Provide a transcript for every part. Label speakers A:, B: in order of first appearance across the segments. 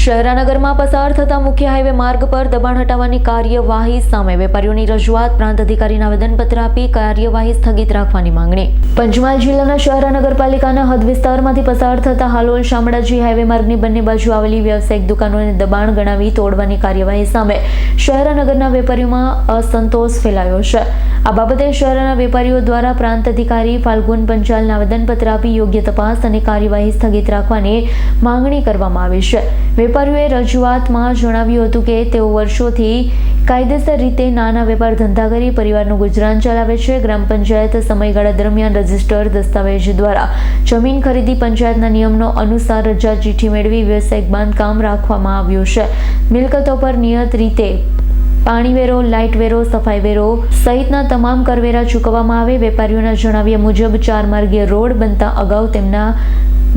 A: શહેરાનગરમાં પસાર થતા મુખ્ય હાઈવે માર્ગ પર દબાણ હટાવવાની કાર્યવાહી સામે વેપારીઓની રજૂઆત, પ્રાંત અધિકારીને આવેદનપત્ર આપી કાર્યવાહી સ્થગિત રાખવાની માંગણી। પંચમહાલ જિલ્લાના શહેરા નગરપાલિકાના હદ વિસ્તારમાંથી પસાર થતા હાલોલ શામળાજી હાઈવે માર્ગની બંને બાજુ આવેલી વ્યવસાયિક દુકાનોને દબાણ ગણાવી તોડવાની કાર્યવાહી સામે શહેરાનગરના વેપારીઓમાં અસંતોષ ફેલાયો છે। આ બાબતે શહેરના વેપારીઓ દ્વારા પ્રાંત અધિકારી ફાલ્ગુન પંચાલને આવેદનપત્ર આપી યોગ્ય તપાસ અને કાર્યવાહી સ્થગિત રાખવાની માંગણી કરવામાં આવી છે। વેપારીઓએ રજૂઆતમાં જણાવ્યું હતું કે તેઓ વર્ષોથી કાયદેસર રીતે નાના વેપાર ધંધા કરી પરિવારનું ગુજરાન ચલાવે છે। ગ્રામ પંચાયત સમયગાળા દરમિયાન રજીસ્ટર દસ્તાવેજ દ્વારા જમીન ખરીદી પંચાયતના નિયમનો અનુસાર રજા ચીઠ્ઠી મેળવી વ્યવસાયિક બાંધકામ રાખવામાં આવ્યું છે। મિલકતો પર નિયત રીતે પાણી વેરો, લાઇટ વેરો, સફાઈ વેરો સહિતના તમામ કરવેરા ચૂકવવામાં આવે। વેપારીઓના જણાવ્યા મુજબ 4 માર્ગીય રોડ બનતા અગાઉ તેમના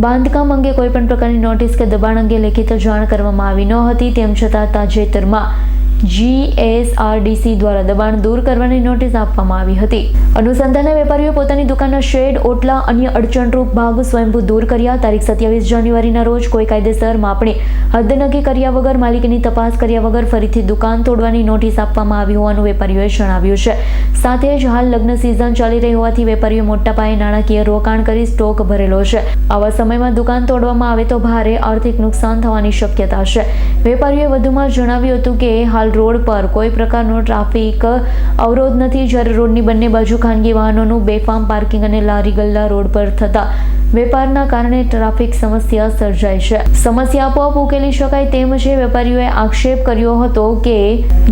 A: બાંધકામ અંગે કોઈપણ પ્રકારની નોટિસ કે દબાણ અંગે લેખિત જાણ કરવામાં આવી ન હતી। તેમ છતાં તાજેતરમાં GSRDC દ્વારા દબાણ દૂર કરવાની નોટિસ આપવામાં આવી હતી। અનુસંધાને વેપારીઓએ પોતાની દુકાનના શેડ, ઓટલા, અન્ય અડચણરૂપ ભાગ સ્વયંભૂ દૂર કર્યા। તારીખ 27 જાન્યુઆરીના રોજ કોઈ કાયદેસર માપણી, હદ નક્કી કર્યા વગર, માલિકીની તપાસ કર્યા વગર ફરીથી દુકાન તોડવાની નોટિસ આપવામાં આવી હોવાનું વેપારીઓએ જણાવ્યું છે। સાથે જ હાલ લગ્ન સિઝન ચાલી રહી હોવાથી વેપારીઓ મોટા પાયે નાણાકીય રોકાણ કરી સ્ટોક ભરેલો છે। આવા સમયમાં દુકાન તોડવામાં આવે તો ભારે આર્થિક નુકસાન થવાની શક્યતા છે। વેપારીઓએ વધુમાં જણાવ્યું હતું કે હાલ રોડ પર કોઈ પ્રકારનો ટ્રાફિક અવરોધ નથી, જ્યારે રોડની બંને બાજુ ખાનગી વાહનોનું બેફામ પાર્કિંગ અને લારી ગલ્લા રોડ પર થતા વેપારના કારણે ટ્રાફિક સમસ્યા સર્જાય છે। સમસ્યા આપોઆપ ઉકેલી શકાય તેમ છે। વેપારીઓએ આક્ષેપ કર્યો હતો કે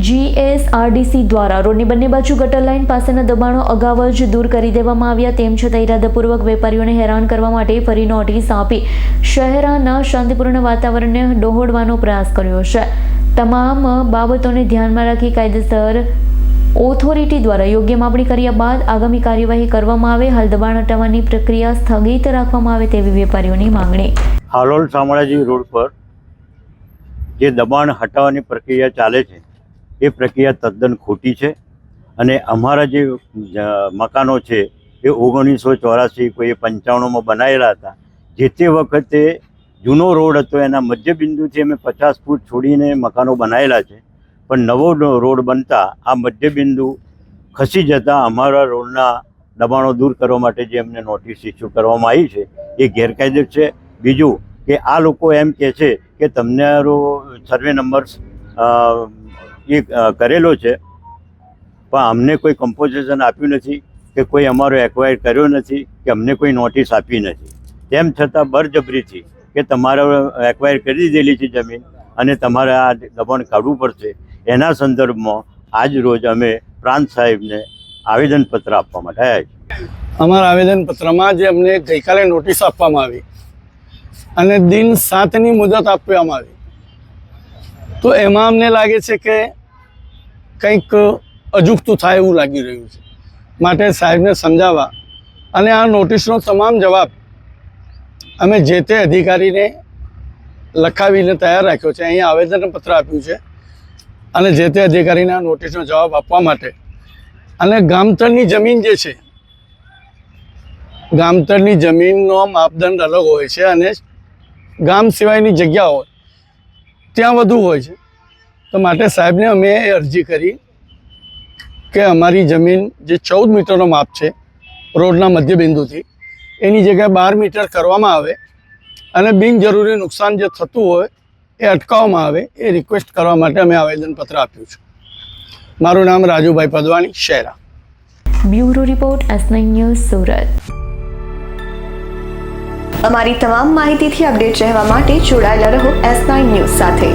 A: GSRDC દ્વારા રોડની બંને બાજુ ગટર લાઇન પાસેના દબાણો અગાઉ જ દૂર કરી દેવામાં આવ્યા। તેમ છતાં ઇરાદાપૂર્વક વેપારીઓને હેરાન કરવા માટે ફરી નોટિસ આપી શહેરના શાંતિપૂર્ણ વાતાવરણને ડહોળવાનો પ્રયાસ કર્યો છે। તમામ બાબતોને ધ્યાનમાં રાખી કાયદેસર ઓથોરિટી દ્વારા યોગ્ય માપણી કર્યા બાદ આગામી કાર્યવાહી કરવામાં આવે। હાલ દબાણ હટાવવાની પ્રક્રિયા સ્થગિત રાખવામાં આવે તેવી વેપારીઓની માંગણી।
B: હાલોલ શામળાજી રોડ પર જે દબાણ હટાવવાની પ્રક્રિયા ચાલે છે એ પ્રક્રિયા તદ્દન ખોટી છે અને અમારા જે મકાનો છે એ 1984 કોઈ 95માં બનાવેલા હતા। જે તે વખતે જૂનો રોડ હતો, એના મધ્યબિંદુથી અમે 50 ફૂટ છોડીને મકાનો બનાવેલા છે, પણ નવો રોડ બનતા આ મધ્યબિંદુ ખસી જતાં અમારા રોડના દબાણો દૂર કરવા માટે જે અમને નોટિસ ઇસ્યુ કરવામાં આવી છે એ ગેરકાયદે છે। બીજું કે આ લોકો એમ કહે છે કે તમારો સર્વે નંબર એ કરેલો છે, પણ અમને કોઈ કમ્પોઝિશન આપ્યું નથી કે કોઈ અમારો એક્વાયર કર્યો નથી કે અમને કોઈ નોટિસ આપી નથી। તેમ છતાં બળજબરીથી કે તમારે એક્વાયર કરી દીધેલી છે જમીન અને તમારે આ દબાણ કાઢવું પડશે, એના સંદર્ભમાં આજ રોજ અમે પ્રાંત સાહેબને આવેદનપત્ર આપવા માટે આવ્યા છીએ।
C: અમારા આવેદનપત્રમાં જે અમને ગઈકાલે નોટિસ આપવામાં આવી અને દિન 7ની મુદત આપવામાં આવી, તો એમાં અમને લાગે છે કે કંઈક અજુગતું થાય એવું લાગી રહ્યું છે। માટે સાહેબને સમજાવવા અને આ નોટિસનો તમામ જવાબ અમે જે તે અધિકારીને લખાવીને તૈયાર રાખ્યો છે। અહીંયા આવેદનપત્ર આપ્યું છે અને જે તે અધિકારીને આ નોટિસનો જવાબ આપવા માટે અને ગામતળની જમીન જે છે, ગામતળની જમીનનો માપદંડ અલગ હોય છે અને ગામ સિવાયની જગ્યા હોય ત્યાં વધુ હોય છે। તો માટે સાહેબને અમે એ અરજી કરી કે અમારી જમીન જે 14 મીટરનો માપ છે રોડના મધ્યબિંદુથી, એની જગ્યાએ 12 મીટર કરવામાં આવે અને બિનજરૂરી નુકસાન જે થતું હોય એ અટકાવવામાં આવે, એ રિક્વેસ્ટ કરવા માટે અમે આવેદનપત્ર આપ્યું છે। મારું નામ Rajubhai Padvani, Shehra.
A: Bureau report, S9 news, Surat.
D: અમારી તમામ માહિતીથી અપડેટ રહેવા માટે જોડાયેલા રહો S9 ન્યૂઝ સાથે।